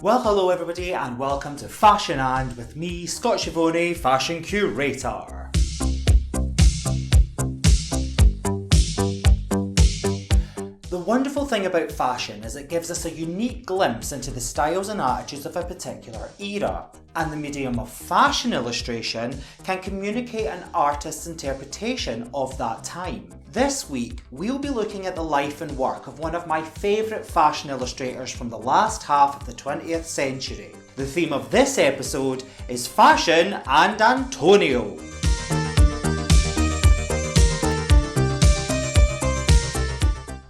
Well, hello everybody and welcome to Fashion And with me, Scott Schiavone, Fashion Curator. The wonderful thing about fashion is it gives us a unique glimpse into the styles and attitudes of a particular era, and the medium of fashion illustration can communicate an artist's interpretation of that time. This week, we'll be looking at the life and work of one of my favourite fashion illustrators from the last half of the 20th century. The theme of this episode is Fashion and Antonio.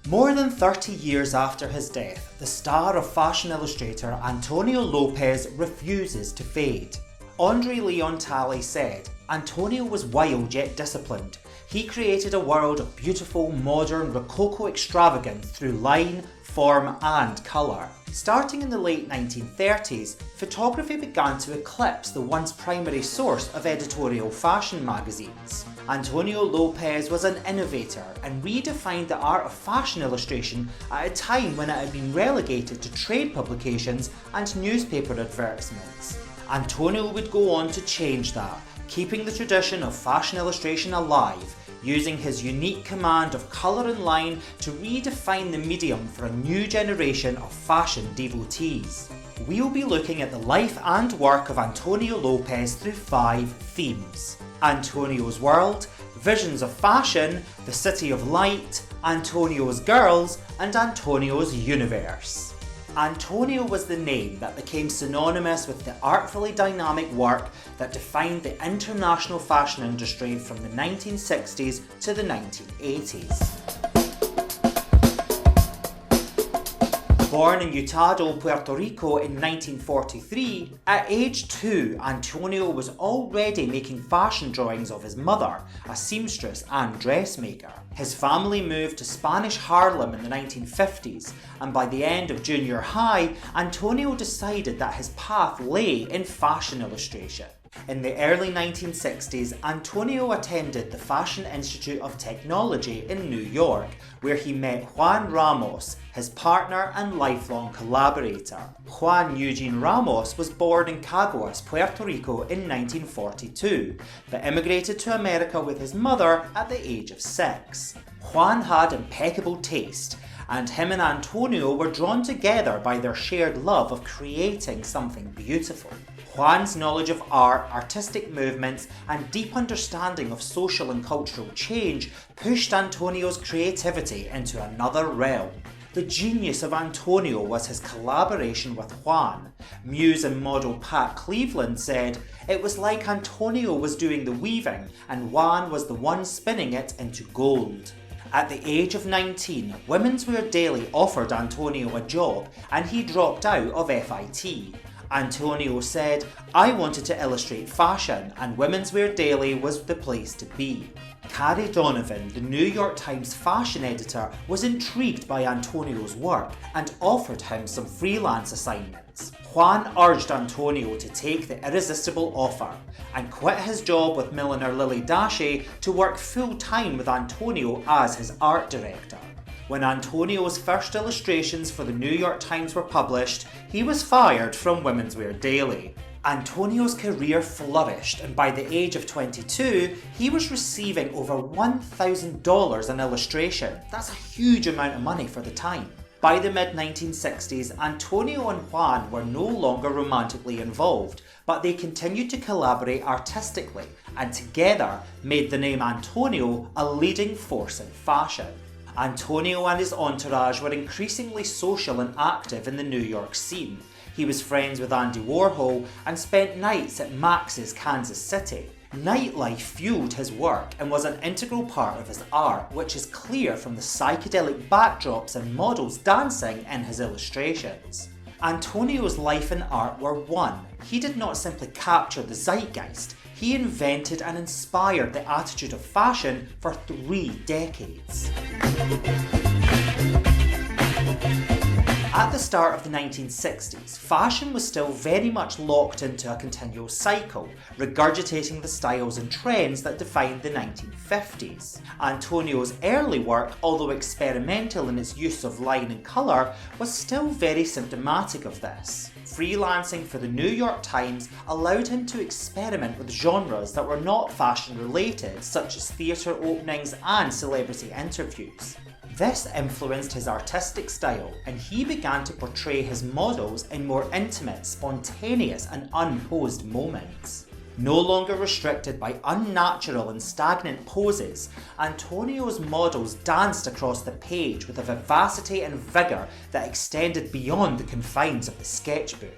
More than 30 years after his death, the star of fashion illustrator Antonio Lopez refuses to fade. André Leon Talley said, "Antonio was wild yet disciplined. He created a world of beautiful, modern, rococo extravagance through line, form and colour." Starting in the late 1930s, photography began to eclipse the once primary source of editorial fashion magazines. Antonio Lopez was an innovator and redefined the art of fashion illustration at a time when it had been relegated to trade publications and newspaper advertisements. Antonio would go on to change that, keeping the tradition of fashion illustration alive, using his unique command of colour and line to redefine the medium for a new generation of fashion devotees. We'll be looking at the life and work of Antonio Lopez through 5 themes: Antonio's world, visions of fashion, the city of light, Antonio's girls, and Antonio's universe. Antonio was the name that became synonymous with the artfully dynamic work that defined the international fashion industry from the 1960s to the 1980s. Born in Utuado, Puerto Rico in 1943, at age 2, Antonio was already making fashion drawings of his mother, a seamstress and dressmaker. His family moved to Spanish Harlem in the 1950s, and by the end of junior high, Antonio decided that his path lay in fashion illustration. In the early 1960s, Antonio attended the Fashion Institute of Technology in New York, where he met Juan Ramos, his partner and lifelong collaborator. Juan Eugene Ramos was born in Caguas, Puerto Rico in 1942, but immigrated to America with his mother at the age of 6. Juan had impeccable taste, and him and Antonio were drawn together by their shared love of creating something beautiful. Juan's knowledge of art, artistic movements, and deep understanding of social and cultural change pushed Antonio's creativity into another realm. The genius of Antonio was his collaboration with Juan. Muse and model Pat Cleveland said, "It was like Antonio was doing the weaving and Juan was the one spinning it into gold." At the age of 19, Women's Wear Daily offered Antonio a job and he dropped out of FIT. Antonio said, "I wanted to illustrate fashion and Women's Wear Daily was the place to be." Carrie Donovan, the New York Times fashion editor, was intrigued by Antonio's work and offered him some freelance assignments. Juan urged Antonio to take the irresistible offer and quit his job with milliner Lily Dashi to work full-time with Antonio as his art director. When Antonio's first illustrations for the New York Times were published, he was fired from Women's Wear Daily. Antonio's career flourished, and by the age of 22, he was receiving over $1,000 in illustration. That's a huge amount of money for the time. By the mid-1960s, Antonio and Juan were no longer romantically involved, but they continued to collaborate artistically, and together made the name Antonio a leading force in fashion. Antonio and his entourage were increasingly social and active in the New York scene. He was friends with Andy Warhol and spent nights at Max's Kansas City. Nightlife fueled his work and was an integral part of his art, which is clear from the psychedelic backdrops and models dancing in his illustrations. Antonio's life and art were one. He did not simply capture the zeitgeist, he invented and inspired the attitude of fashion for 3 decades. At the start of the 1960s, fashion was still very much locked into a continual cycle, regurgitating the styles and trends that defined the 1950s. Antonio's early work, although experimental in its use of line and colour, was still very symptomatic of this. Freelancing for the New York Times allowed him to experiment with genres that were not fashion related, such as theatre openings and celebrity interviews. This influenced his artistic style, and he began to portray his models in more intimate, spontaneous and unposed moments. No longer restricted by unnatural and stagnant poses, Antonio's models danced across the page with a vivacity and vigour that extended beyond the confines of the sketchbook.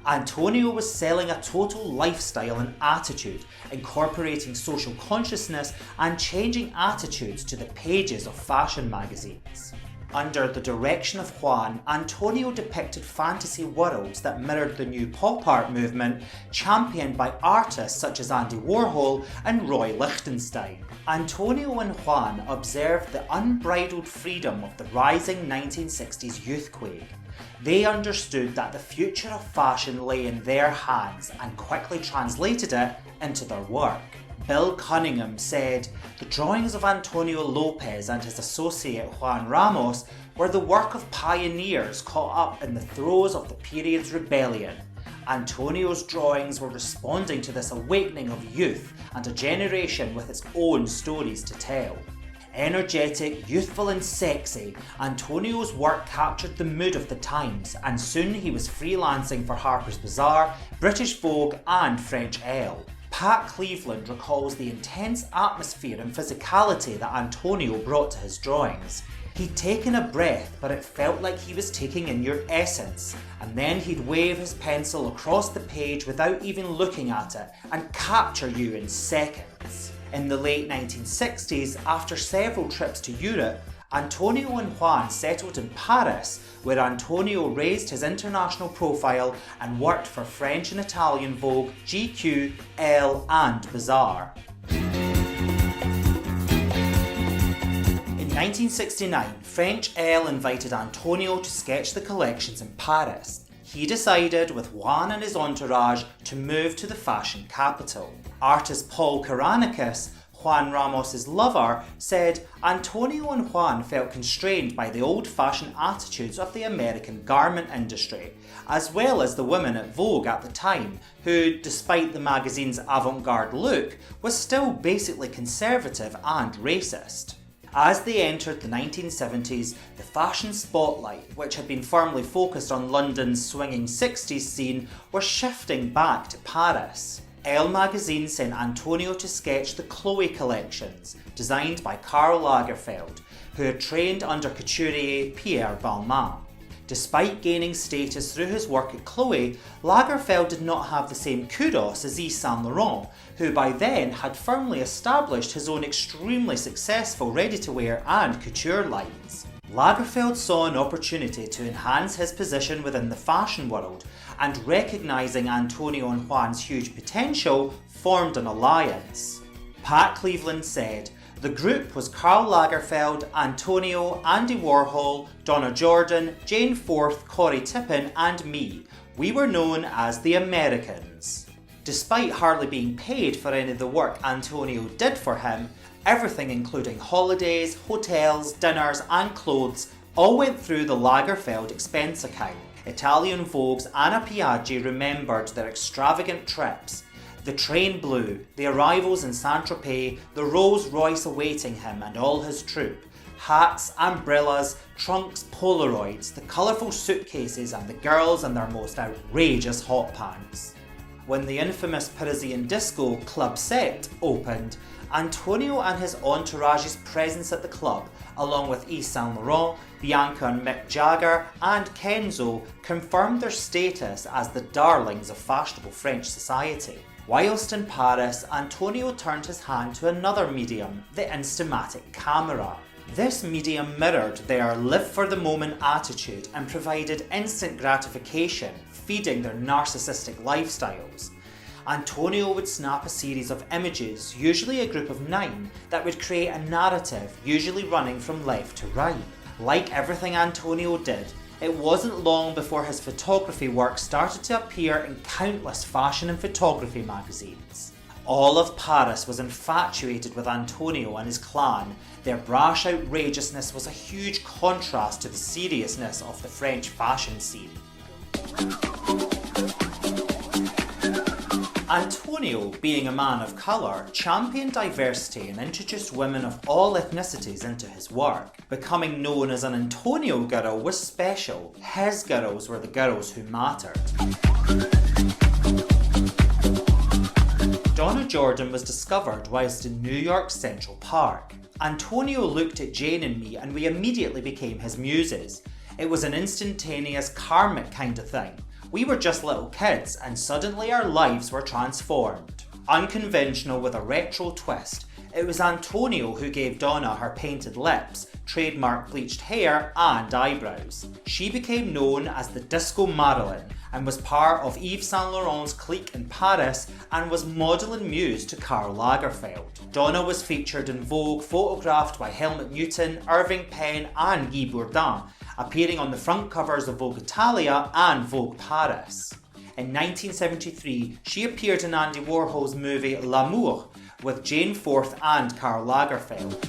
Antonio was selling a total lifestyle and attitude, incorporating social consciousness and changing attitudes to the pages of fashion magazines. Under the direction of Juan, Antonio depicted fantasy worlds that mirrored the new pop art movement, championed by artists such as Andy Warhol and Roy Lichtenstein. Antonio and Juan observed the unbridled freedom of the rising 1960s youthquake. They understood that the future of fashion lay in their hands and quickly translated it into their work. Bill Cunningham said, "The drawings of Antonio Lopez and his associate Juan Ramos were the work of pioneers caught up in the throes of the period's rebellion. Antonio's drawings were responding to this awakening of youth and a generation with its own stories to tell." Energetic, youthful and sexy, Antonio's work captured the mood of the times, and soon he was freelancing for Harper's Bazaar, British Vogue and French Elle. Pat Cleveland recalls the intense atmosphere and physicality that Antonio brought to his drawings. He'd taken a breath, but it felt like he was taking in your essence, and then he'd wave his pencil across the page without even looking at it and capture you in seconds. In the late 1960s, after several trips to Europe, Antonio and Juan settled in Paris, where Antonio raised his international profile and worked for French and Italian Vogue, GQ, Elle and Bazaar. In 1969, French Elle invited Antonio to sketch the collections in Paris. He decided, with Juan and his entourage, to move to the fashion capital. Artist Paul Karanikis, Juan Ramos's lover, said Antonio and Juan felt constrained by the old-fashioned attitudes of the American garment industry, as well as the women at Vogue at the time, who, despite the magazine's avant-garde look, was still basically conservative and racist. As they entered the 1970s, the fashion spotlight, which had been firmly focused on London's swinging 60s scene, was shifting back to Paris. Elle magazine sent Antonio to sketch the Chloe collections, designed by Karl Lagerfeld, who had trained under couturier Pierre Balmain. Despite gaining status through his work at Chloe, Lagerfeld did not have the same kudos as Yves Saint Laurent, who by then had firmly established his own extremely successful ready-to-wear and couture lines. Lagerfeld saw an opportunity to enhance his position within the fashion world, and recognising Antonio and Juan's huge potential, formed an alliance. Pat Cleveland said, "The group was Karl Lagerfeld, Antonio, Andy Warhol, Donna Jordan, Jane Forth, Corey Tippin and me. We were known as the Americans." Despite hardly being paid for any of the work Antonio did for him, everything including holidays, hotels, dinners and clothes all went through the Lagerfeld expense account. Italian Vogue's Anna Piaggi remembered their extravagant trips. The train blew, the arrivals in Saint-Tropez, the Rolls Royce awaiting him and all his troupe, hats, umbrellas, trunks, Polaroids, the colourful suitcases and the girls in their most outrageous hot pants. When the infamous Parisian disco Club Set opened, Antonio and his entourage's presence at the club, along with Yves Saint Laurent, Bianca and Mick Jagger and Kenzo, confirmed their status as the darlings of fashionable French society. Whilst in Paris, Antonio turned his hand to another medium, the Instamatic camera. This medium mirrored their live-for-the-moment attitude and provided instant gratification, feeding their narcissistic lifestyles. Antonio would snap a series of images, usually a group of 9, that would create a narrative, usually running from left to right. Like everything Antonio did, It wasn't long before his photography work started to appear in countless fashion and photography magazines. All of Paris was infatuated with Antonio and his clan. Their brash outrageousness was a huge contrast to the seriousness of the French fashion scene. Antonio, being a man of colour, championed diversity and introduced women of all ethnicities into his work. Becoming known as an Antonio girl was special. His girls were the girls who mattered. Donna Jordan was discovered whilst in New York's Central Park. Antonio looked at Jane and me and we immediately became his muses. It was an instantaneous karmic kind of thing. We were just little kids and suddenly our lives were transformed. Unconventional with a retro twist, it was Antonio who gave Donna her painted lips, trademark bleached hair and eyebrows. She became known as the Disco Marilyn and was part of Yves Saint Laurent's clique in Paris and was model and muse to Karl Lagerfeld. Donna was featured in Vogue, photographed by Helmut Newton, Irving Penn and Guy Bourdin, appearing on the front covers of Vogue Italia and Vogue Paris. In 1973, she appeared in Andy Warhol's movie L'Amour with Jane Forth and Karl Lagerfeld.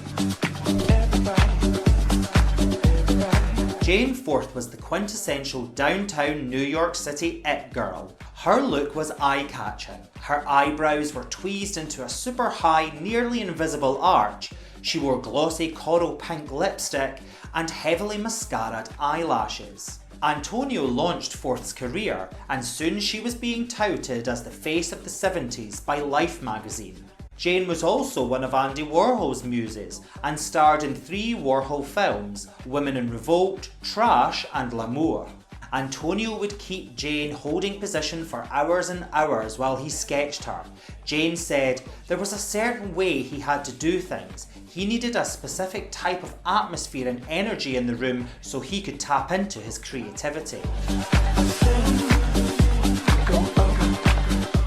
Jane Forth was the quintessential downtown New York City it girl. Her look was eye-catching. Her eyebrows were tweezed into a super high, nearly invisible arch. She wore glossy coral pink lipstick and heavily mascaraed eyelashes. Antonio launched Forth's career, and soon she was being touted as the face of the 70s by Life magazine. Jane was also one of Andy Warhol's muses and starred in 3 Warhol films, Women in Revolt, Trash and L'Amour. Antonio would keep Jane holding position for hours and hours while he sketched her. Jane said there was a certain way he had to do things. He needed a specific type of atmosphere and energy in the room so he could tap into his creativity.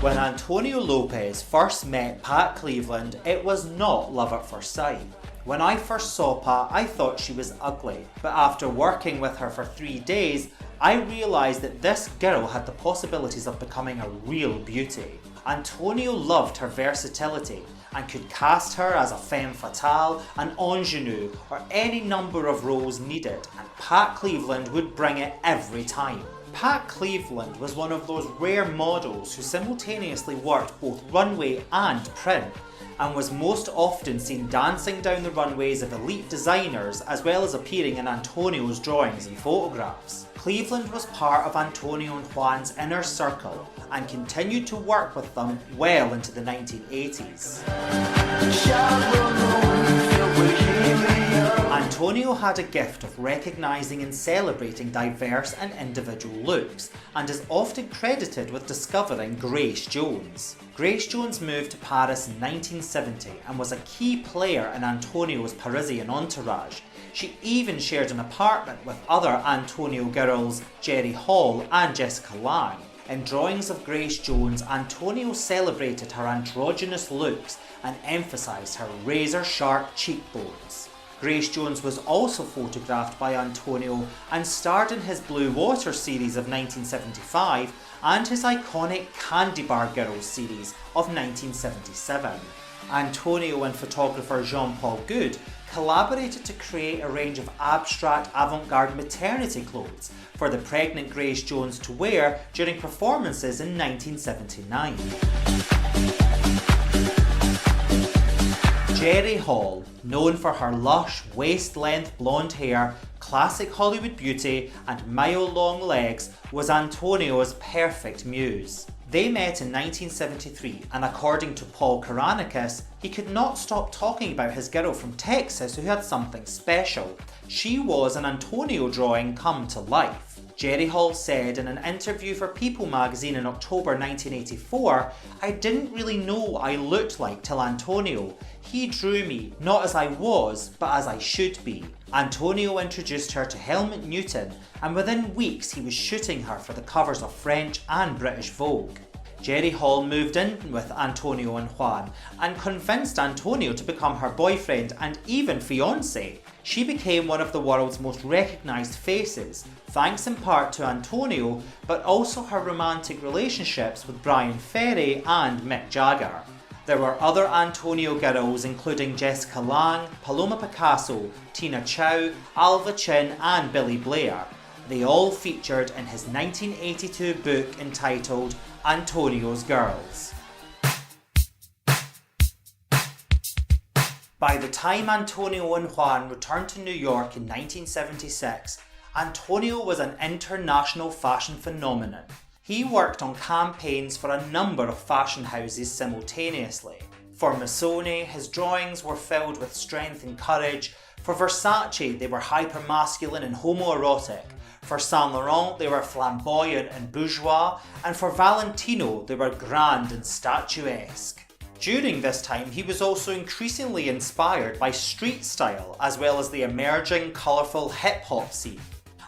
When Antonio Lopez first met Pat Cleveland, it was not love at first sight. When I first saw Pat, I thought she was ugly, but after working with her for 3 days, I realised that this girl had the possibilities of becoming a real beauty. Antonio loved her versatility and could cast her as a femme fatale, an ingenue, or any number of roles needed, and Pat Cleveland would bring it every time. Pat Cleveland was one of those rare models who simultaneously worked both runway and print, and was most often seen dancing down the runways of elite designers as well as appearing in Antonio's drawings and photographs. Cleveland was part of Antonio and Juan's inner circle and continued to work with them well into the 1980s. Antonio had a gift of recognising and celebrating diverse and individual looks, and is often credited with discovering Grace Jones. Grace Jones moved to Paris in 1970 and was a key player in Antonio's Parisian entourage. She even shared an apartment with other Antonio girls, Jerry Hall and Jessica Lange. In drawings of Grace Jones, Antonio celebrated her androgynous looks and emphasised her razor-sharp cheekbones. Grace Jones was also photographed by Antonio and starred in his Blue Water series of 1975 and his iconic Candy Bar Girls series of 1977. Antonio and photographer Jean-Paul Goude collaborated to create a range of abstract avant-garde maternity clothes for the pregnant Grace Jones to wear during performances in 1979. Jerry Hall, known for her lush, waist-length blonde hair, classic Hollywood beauty and mile-long legs, was Antonio's perfect muse. They met in 1973 and according to Paul Karanikis, he could not stop talking about his girl from Texas who had something special. She was an Antonio drawing come to life. Jerry Hall said in an interview for People magazine in October 1984, "I didn't really know what I looked like till Antonio. He drew me, not as I was, but as I should be." Antonio introduced her to Helmut Newton, and within weeks he was shooting her for the covers of French and British Vogue. Jerry Hall moved in with Antonio and Juan and convinced Antonio to become her boyfriend and even fiancé. She became one of the world's most recognised faces, thanks in part to Antonio, but also her romantic relationships with Brian Ferry and Mick Jagger. There were other Antonio girls including Jessica Lange, Paloma Picasso, Tina Chow, Alva Chin and Billy Blair. They all featured in his 1982 book entitled Antonio's Girls. By the time Antonio and Juan returned to New York in 1976, Antonio was an international fashion phenomenon. He worked on campaigns for a number of fashion houses simultaneously. For Missoni, his drawings were filled with strength and courage. For Versace, they were hyper-masculine and homoerotic. For Saint Laurent, they were flamboyant and bourgeois. And for Valentino, they were grand and statuesque. During this time, he was also increasingly inspired by street style, as well as the emerging, colourful hip-hop scene.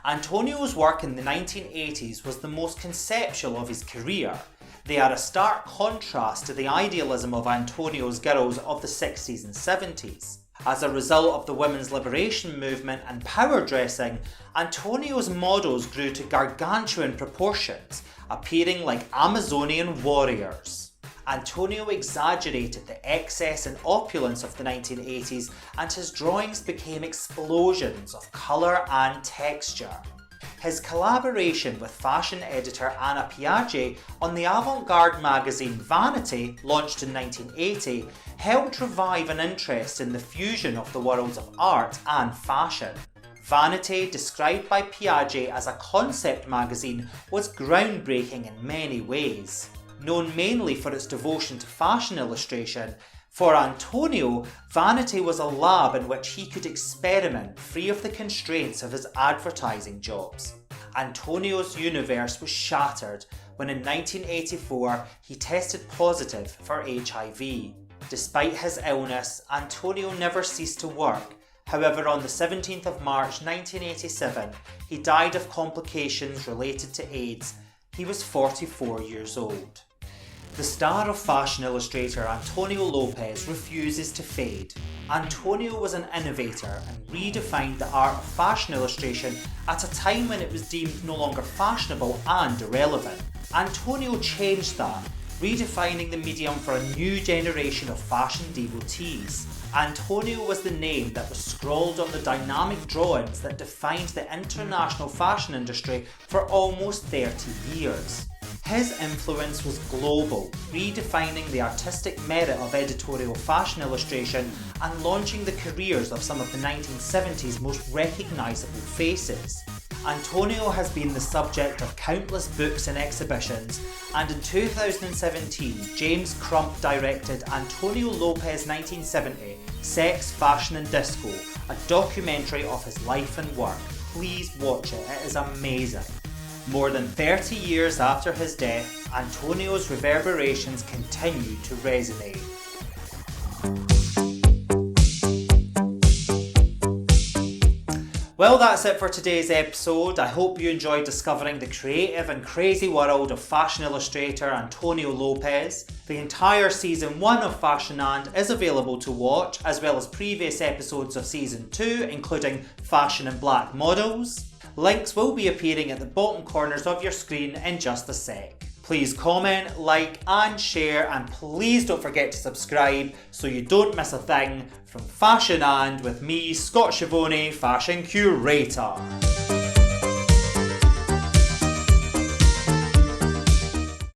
Antonio's work in the 1980s was the most conceptual of his career. They are a stark contrast to the idealism of Antonio's girls of the 60s and 70s. As a result of the women's liberation movement and power dressing, Antonio's models grew to gargantuan proportions, appearing like Amazonian warriors. Antonio exaggerated the excess and opulence of the 1980s, and his drawings became explosions of colour and texture. His collaboration with fashion editor Anna Piaget on the avant-garde magazine Vanity, launched in 1980, helped revive an interest in the fusion of the worlds of art and fashion. Vanity, described by Piaget as a concept magazine, was groundbreaking in many ways. Known mainly for its devotion to fashion illustration, for Antonio, Vanity was a lab in which he could experiment free of the constraints of his advertising jobs. Antonio's universe was shattered when in 1984 he tested positive for HIV. Despite his illness, Antonio never ceased to work. However, on the 17th of March 1987, he died of complications related to AIDS. He was 44 years old. The star of fashion illustrator Antonio Lopez refuses to fade. Antonio was an innovator and redefined the art of fashion illustration at a time when it was deemed no longer fashionable and irrelevant. Antonio changed that, redefining the medium for a new generation of fashion devotees. Antonio was the name that was scrawled on the dynamic drawings that defined the international fashion industry for almost 30 years. His influence was global, redefining the artistic merit of editorial fashion illustration and launching the careers of some of the 1970s most recognisable faces. Antonio has been the subject of countless books and exhibitions, and in 2017, James Crump directed Antonio Lopez 1970, Sex, Fashion and Disco, a documentary of his life and work. Please watch it, it is amazing. More than 30 years after his death, Antonio's reverberations continue to resonate. Well, that's it for today's episode. I hope you enjoyed discovering the creative and crazy world of fashion illustrator Antonio Lopez. The entire season 1 of Fashion And is available to watch, as well as previous episodes of season 2, including Fashion and Black Models. Links will be appearing at the bottom corners of your screen in just a sec. Please comment, like and share, and please don't forget to subscribe so you don't miss a thing from Fashion And with me, Scott Schiavone, Fashion Curator.